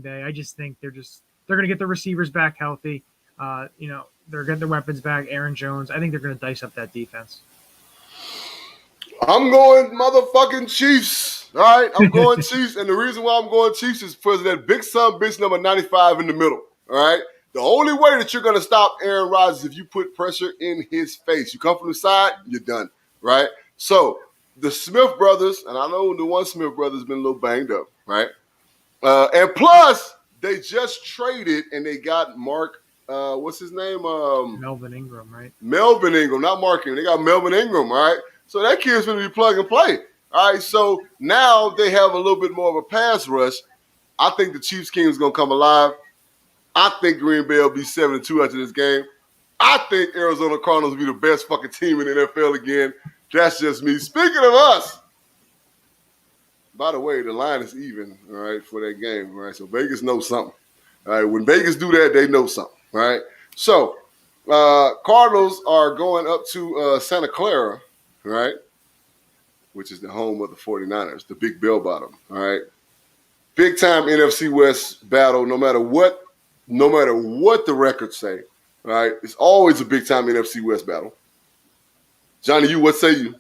Bay. I just think they're going to get the receivers back healthy. They're getting their weapons back. Aaron Jones. I think they're going to dice up that defense. I'm going motherfucking Chiefs. All right, I'm going Chiefs, and the reason why I'm going Chiefs is because of that big son bitch number 95 in the middle. All right, the only way that you're going to stop Aaron Rodgers is if you put pressure in his face. You come from the side, you're done. Right. So the Smith brothers, and I know the one Smith brother has been a little banged up. Right, and plus they just traded and they got Mark. What's his name? Melvin Ingram, right? Melvin Ingram, not Mark Ingram. They got Melvin Ingram, right? So that kid's going to be plug and play. All right, so now they have a little bit more of a pass rush. I think the Chiefs King is going to come alive. I think Green Bay will be 7-2 after this game. I think Arizona Cardinals will be the best fucking team in the NFL again. That's just me. Speaking of us, by the way, the line is even, all right, for that game, all right? So Vegas knows something. All right, when Vegas do that, they know something, all right? So Cardinals are going up to Santa Clara, right, which is the home of the 49ers, the big bell bottom, all right? Big-time NFC West battle, no matter what the records say, all right? It's always a big-time NFC West battle. Johnny, what say you?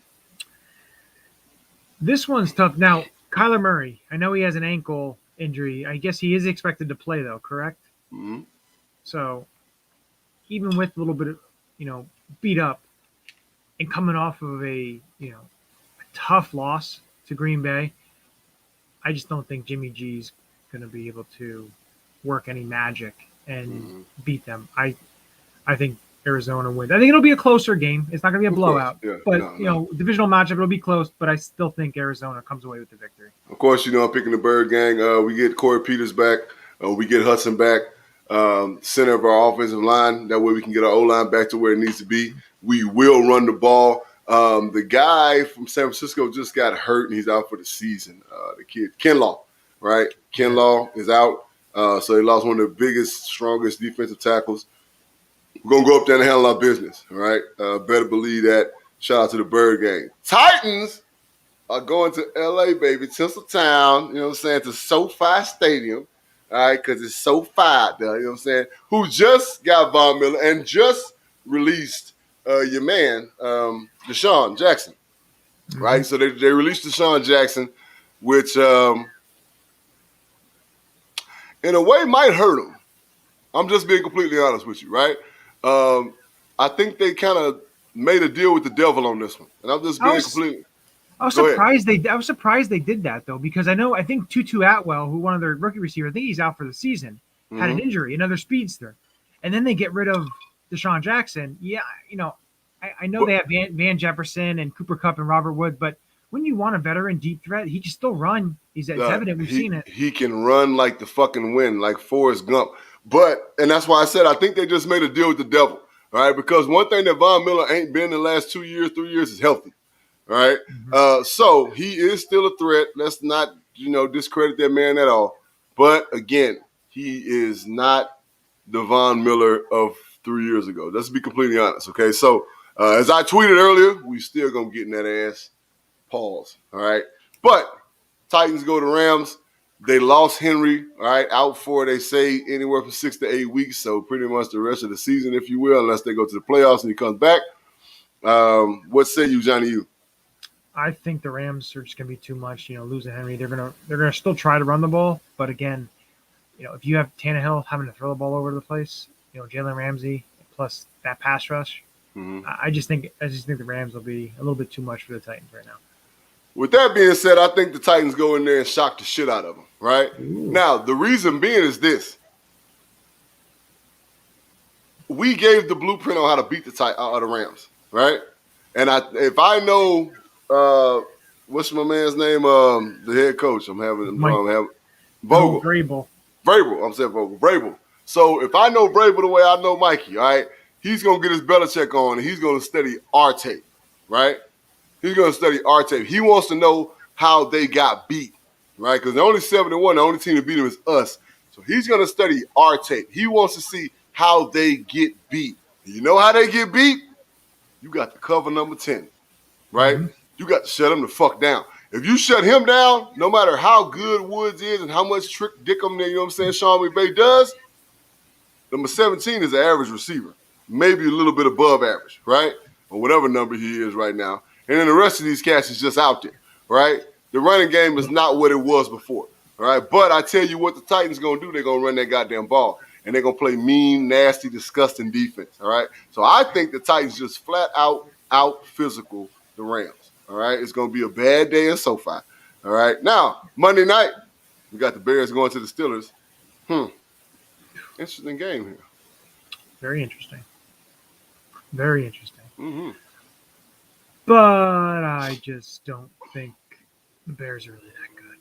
This one's tough. Now, Kyler Murray, I know he has an ankle injury. I guess he is expected to play, though, correct? Mm-hmm. So even with a little bit of, beat up and coming off of a tough loss to Green Bay, I just don't think Jimmy G's going to be able to work any magic and beat them. I think Arizona wins. I think it'll be a closer game. It's not going to be a blowout. Yeah, but, divisional matchup, it'll be close, but I still think Arizona comes away with the victory. Of course, I'm picking the Bird Gang. We get Corey Peters back. We get Hudson back, center of our offensive line. That way we can get our O-line back to where it needs to be. We will run the ball. The guy from San Francisco just got hurt, and he's out for the season. The kid, Kinlaw, right? Kinlaw is out. So they lost one of the biggest, strongest defensive tackles. We're going to go up there and handle our business, all right? Better believe that. Shout out to the Bird Gang. Titans are going to LA, baby, Tinseltown, you know what I'm saying, to SoFi Stadium, all right, because it's SoFi out there, you know what I'm saying, who just got Von Miller and just released your man, Deshaun Jackson, right? So they released Deshaun Jackson, which in a way might hurt him. I'm just being completely honest with you, right? I think they kind of made a deal with the devil on this one, and I'm just being completely. I was Go ahead. surprised they did that though, because I think Tutu Atwell, who one of their rookie receivers, I think he's out for the season, had an injury, another speedster, and then they get rid of Deshaun Jackson. Yeah, I know they have Van Jefferson and Cooper Kupp and Robert Wood, but when you want a veteran deep threat, he can still run. It's evident. We've seen it. He can run like the fucking wind, like Forrest Gump. And that's why I said I think they just made a deal with the devil, all right? Because one thing that Von Miller ain't been in the last 2 years, 3 years is healthy, all right? So he is still a threat. Let's not, discredit that man at all. But again, he is not the Von Miller of 3 years ago. Let's be completely honest, okay? So as I tweeted earlier, we still gonna get in that ass. Pause, all right? But Titans go to Rams. They lost Henry, all right, out for, they say, anywhere from 6 to 8 weeks, so pretty much the rest of the season, if you will, unless they go to the playoffs and he comes back. What say you, Johnny? You? I think the Rams are just going to be too much. Losing Henry, they're gonna still try to run the ball, but again, if you have Tannehill having to throw the ball all over the place, Jalen Ramsey plus that pass rush, I just think the Rams will be a little bit too much for the Titans right now. With that being said, I think the Titans go in there and shock the shit out of them, right? Ooh. Now, the reason being is this. We gave the blueprint on how to beat the Rams, right? And if I know, what's my man's name? The head coach. I'm having Vogel. Vrabel. I'm saying Vogel. Vrabel. So if I know Vrabel the way I know Mikey, all right, he's going to get his Belichick on and he's going to study our tape, right? He's going to study our tape. He wants to know how they got beat, right? Because they're only 7-1. The only team to beat them is us. So he's going to study our tape. He wants to see how they get beat. You know how they get beat? You got to cover number 10, right? You got to shut him the fuck down. If you shut him down, no matter how good Woods is and how much trick dickum, you know what I'm saying, Sean McVay does, number 17 is an average receiver. Maybe a little bit above average, right? Or whatever number he is right now. And then the rest of these cats is just out there, right? The running game is not what it was before, all right? But I tell you what the Titans going to do. They're going to run that goddamn ball. And they're going to play mean, nasty, disgusting defense, all right? So I think the Titans just flat out physical the Rams, all right? It's going to be a bad day in SoFi, all right? Now, Monday night, we got the Bears going to the Steelers. Interesting game here. Very interesting. Very interesting. But I just don't think the Bears are really that good.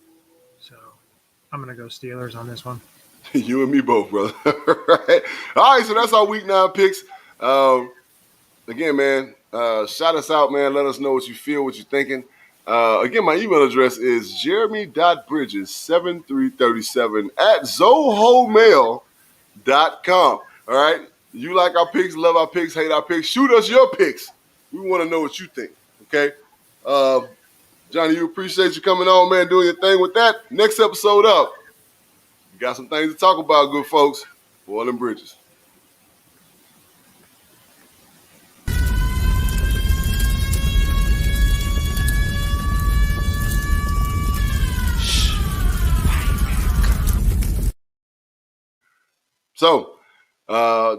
So I'm going to go Steelers on this one. You and me both, brother. Right? All right, so that's our Week 9 picks. Again, man, shout us out, man. Let us know what you feel, what you're thinking. Again, my email address is jeremy.bridges737@zohomail.com. All right? You like our picks, love our picks, hate our picks. Shoot us your picks. We want to know what you think, okay? Johnny, you appreciate you coming on, man, doing your thing with that. Next episode up, we got some things to talk about, good folks. Boiling Bridges. So,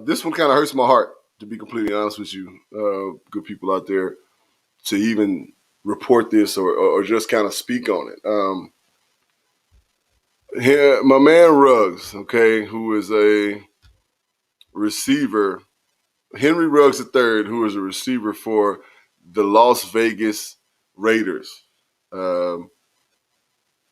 this one kind of hurts my heart, to be completely honest with you, good people out there, to even report this or just kind of speak on it. Here, my man Ruggs, okay, who is a receiver, Henry Ruggs III, who is a receiver for the Las Vegas Raiders,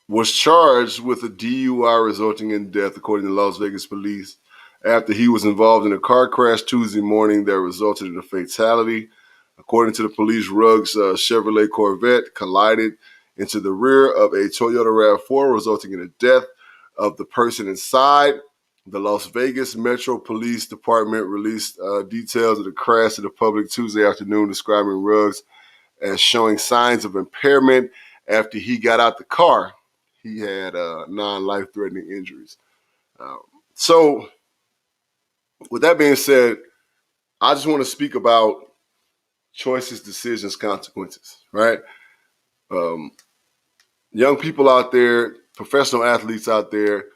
was charged with a DUI resulting in death, according to Las Vegas police, after he was involved in a car crash Tuesday morning that resulted in a fatality. According to the police, Ruggs' Chevrolet Corvette collided into the rear of a Toyota RAV4, resulting in the death of the person inside. The Las Vegas Metro Police Department released details of the crash to the public Tuesday afternoon, describing Ruggs as showing signs of impairment after he got out the car, he had non-life-threatening injuries. So with that being said, I just want to speak about choices, decisions, consequences, right? Young people out there, professional athletes out there,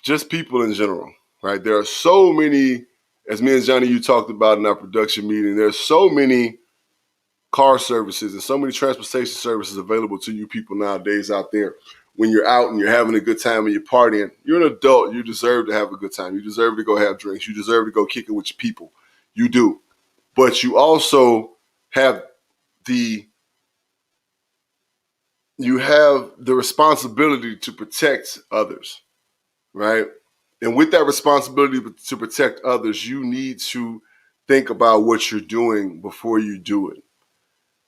just people in general, right? There are so many, as me and Johnny, you talked about in our production meeting, there's so many car services and so many transportation services available to you people nowadays out there. When you're out and you're having a good time and you're partying, you're an adult. You deserve to have a good time. You deserve to go have drinks. You deserve to go kick it with your people. You do. But you also have the responsibility to protect others, right? And with that responsibility to protect others, you need to think about what you're doing before you do it.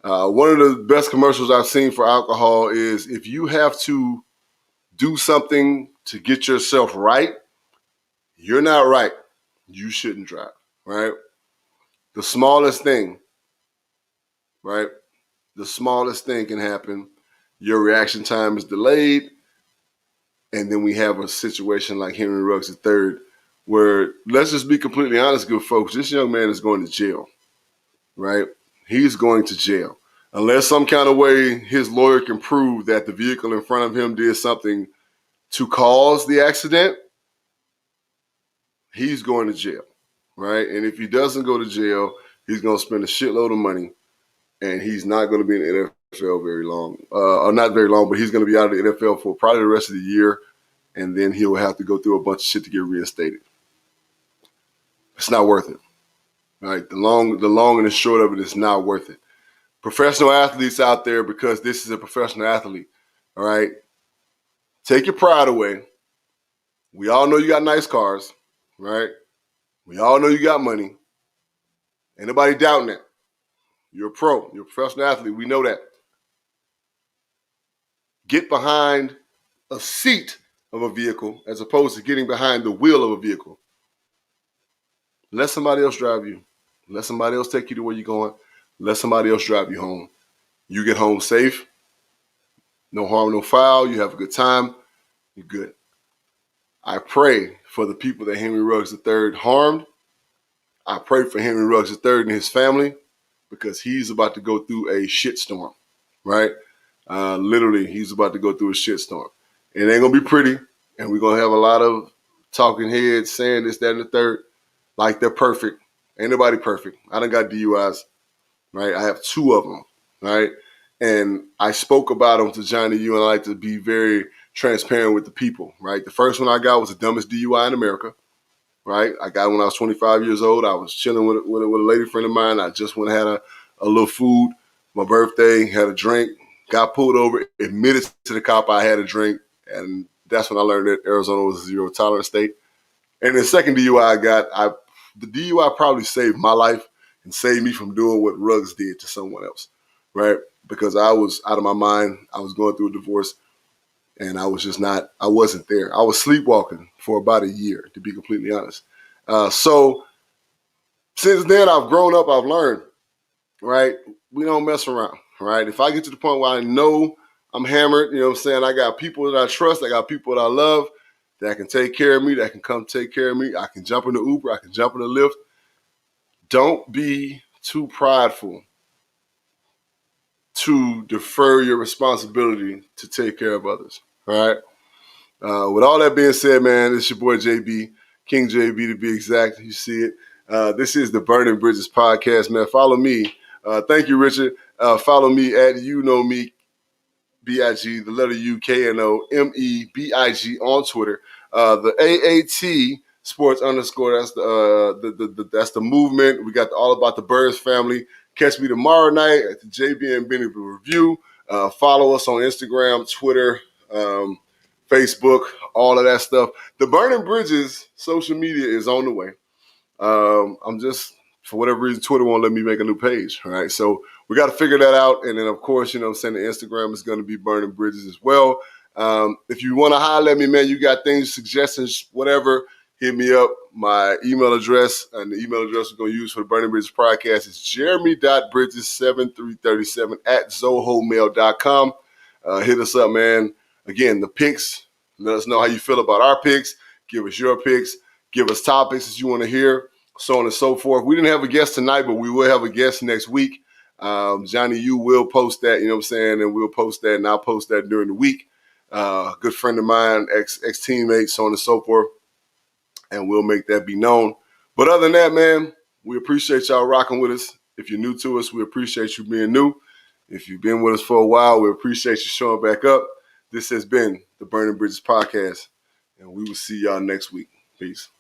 One of the best commercials I've seen for alcohol is if you have to do something to get yourself right, you're not right. You shouldn't drive, right? The smallest thing, right? The smallest thing can happen. Your reaction time is delayed. And then we have a situation like Henry Ruggs III where, let's just be completely honest, good folks, this young man is going to jail, right? He's going to jail. Unless some kind of way his lawyer can prove that the vehicle in front of him did something to cause the accident, he's going to jail, right? And if he doesn't go to jail, he's going to spend a shitload of money, and he's not going to be in the NFL very long. Or not very long, but he's going to be out of the NFL for probably the rest of the year, and then he'll have to go through a bunch of shit to get reinstated. It's not worth it, right? The long and the short of it is not worth it. Professional athletes out there, because this is a professional athlete, all right? Take your pride away. We all know you got nice cars, right? We all know you got money. Ain't nobody doubting that. You're a pro. You're a professional athlete. We know that. Get behind a seat of a vehicle as opposed to getting behind the wheel of a vehicle. Let somebody else drive you. Let somebody else take you to where you're going. Let somebody else drive you home. You get home safe. No harm, no foul. You have a good time. You're good. I pray for the people that Henry Ruggs III harmed. I pray for Henry Ruggs III and his family because he's about to go through a shitstorm, right? Literally, he's about to go through a shitstorm. It ain't going to be pretty, and we're going to have a lot of talking heads saying this, that, and the third, like they're perfect. Ain't nobody perfect. I done got DUIs, right? I have 2 of them, right? And I spoke about them to Johnny U, and I like to be very transparent with the people, right? The first one I got was the dumbest DUI in America, right? I got it when I was 25 years old. I was chilling with a lady friend of mine. I just went and had a little food, my birthday, had a drink, got pulled over, admitted to the cop I had a drink, and that's when I learned that Arizona was a zero tolerance state. And the second DUI I got, the DUI probably saved my life and saved me from doing what Ruggs did to someone else, right? Because I was out of my mind. I was going through a divorce, and I wasn't there. I was sleepwalking for about a year, to be completely honest. So since then, I've grown up, I've learned, right? We don't mess around, right? If I get to the point where I know I'm hammered, you know what I'm saying? I got people that I trust, I got people that I love that can take care of me, that can come take care of me. I can jump in the Uber, I can jump in the Lyft. Don't be too prideful to defer your responsibility to take care of others, all right? With all that being said, man, it's your boy JB, King JB to be exact. You see it. This is the Burning Bridges podcast, man. Follow me. Thank you, Richard. Follow me at You Know Me, B-I-G, the letter U, K-N-O, M-E-B-I-G on Twitter. The AAT sports underscore, that's that's the movement. We got the All About the Birds family. Catch me tomorrow night at the JB and Benny Review. Follow us on Instagram, Twitter, Facebook, all of that stuff. The Burning Bridges social media is on the way. I'm just, for whatever reason, Twitter won't let me make a new page. All right. So we got to figure that out. And then, of course, you know what I'm saying, the Instagram is going to be Burning Bridges as well. If you want to holler at me, man, you got things, suggestions, whatever, hit me up. My email address and the email address we're going to use for the Burning Bridges podcast is jeremy.bridges7337 at zohomail.com. hit us up, man. Again, the picks, let us know how you feel about our picks. Give us your picks. Give us topics that you want to hear, so on and so forth. We didn't have a guest tonight, but we will have a guest next week. Johnny, you will post that, you know what I'm saying, and we'll post that, and I'll post that during the week. Good friend of mine, ex-teammate, so on and so forth, and we'll make that be known. But other than that, man, we appreciate y'all rocking with us. If you're new to us, we appreciate you being new. If you've been with us for a while, we appreciate you showing back up. This has been the Burning Bridges Podcast, and we will see y'all next week. Peace.